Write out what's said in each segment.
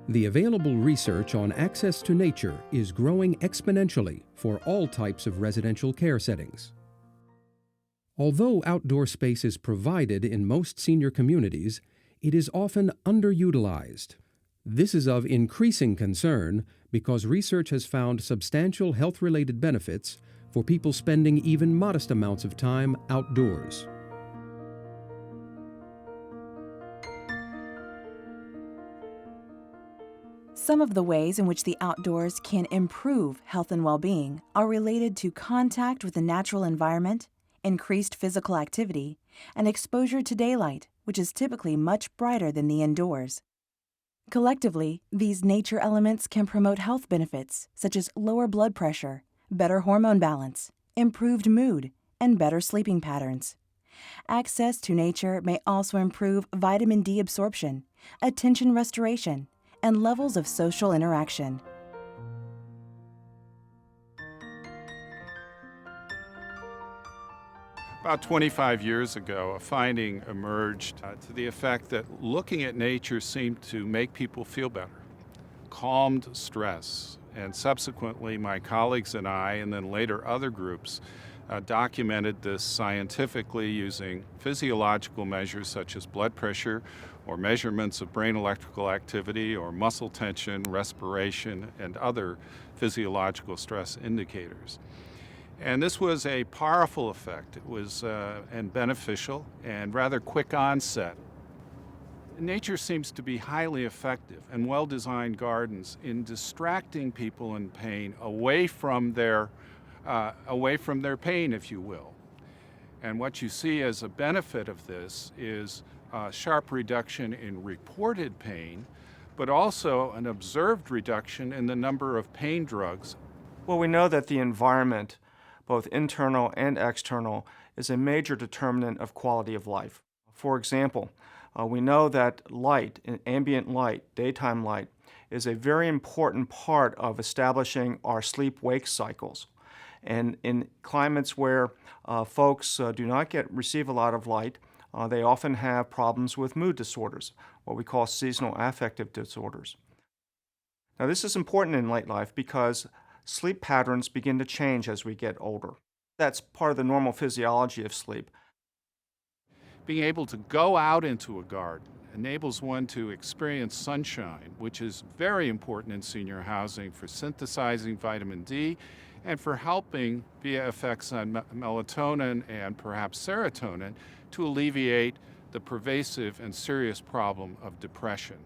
The available research on access to nature is growing exponentially for all types of residential care settings. Although outdoor space is provided in most senior communities, it is often underutilized. This is of increasing concern because research has found substantial health-related benefits for people spending even modest amounts of time outdoors. Some of the ways in which the outdoors can improve health and well-being are related to contact with the natural environment, increased physical activity, and exposure to daylight, which is typically much brighter than the indoors. Collectively, these nature elements can promote health benefits such as lower blood pressure, better hormone balance, improved mood, and better sleeping patterns. Access to nature may also improve vitamin D absorption, attention restoration, and levels of social interaction. About 25 years ago, a finding emerged to the effect that looking at nature seemed to make people feel better, calmed stress, and subsequently my colleagues and I, and then later other groups, documented this scientifically using physiological measures such as blood pressure or measurements of brain electrical activity or muscle tension, respiration, and other physiological stress indicators. And this was a powerful effect. It was and beneficial and rather quick onset. Nature seems to be highly effective, and well-designed gardens in distracting people in pain away from their pain, if you will. And what you see as a benefit of this is a sharp reduction in reported pain, but also an observed reduction in the number of pain drugs. Well, we know that the environment, both internal and external, is a major determinant of quality of life. For example, we know that light, ambient light, daytime light, is a very important part of establishing our sleep-wake cycles. And in climates where folks do not receive a lot of light, they often have problems with mood disorders, what we call seasonal affective disorders. Now, this is important in late life because sleep patterns begin to change as we get older. That's part of the normal physiology of sleep. Being able to go out into a garden enables one to experience sunshine, which is very important in senior housing for synthesizing vitamin D and for helping via effects on melatonin and perhaps serotonin to alleviate the pervasive and serious problem of depression.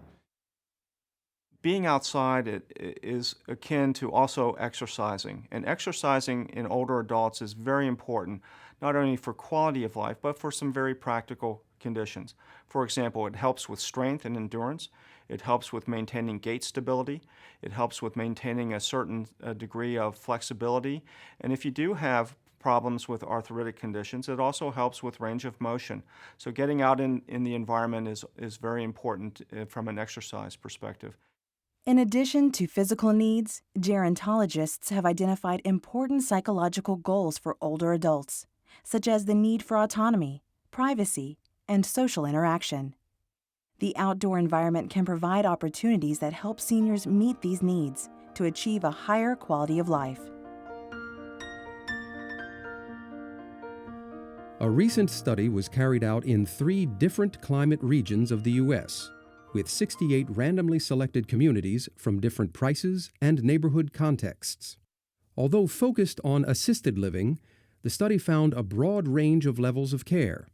Being outside is akin to also exercising, and exercising in older adults is very important, not only for quality of life, but for some very practical conditions. For example, it helps with strength and endurance, it helps with maintaining gait stability, it helps with maintaining a certain degree of flexibility, and if you do have problems with arthritic conditions, it also helps with range of motion. So getting out in the environment is very important from an exercise perspective. In addition to physical needs, gerontologists have identified important psychological goals for older adults, such as the need for autonomy, privacy, and social interaction. The outdoor environment can provide opportunities that help seniors meet these needs to achieve a higher quality of life. A recent study was carried out in 3 different climate regions of the U.S., with 68 randomly selected communities from different prices and neighborhood contexts. Although focused on assisted living, the study found a broad range of levels of care,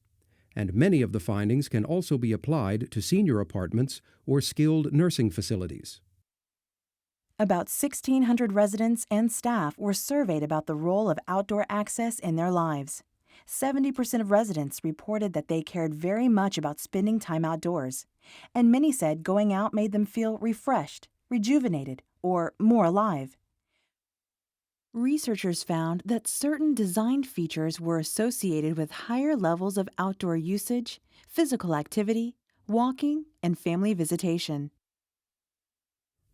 and many of the findings can also be applied to senior apartments or skilled nursing facilities. About 1,600 residents and staff were surveyed about the role of outdoor access in their lives. 70% of residents reported that they cared very much about spending time outdoors, and many said going out made them feel refreshed, rejuvenated, or more alive. Researchers found that certain design features were associated with higher levels of outdoor usage, physical activity, walking, and family visitation.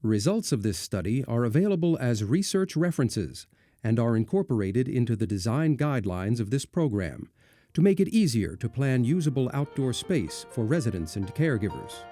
Results of this study are available as research references and are incorporated into the design guidelines of this program to make it easier to plan usable outdoor space for residents and caregivers.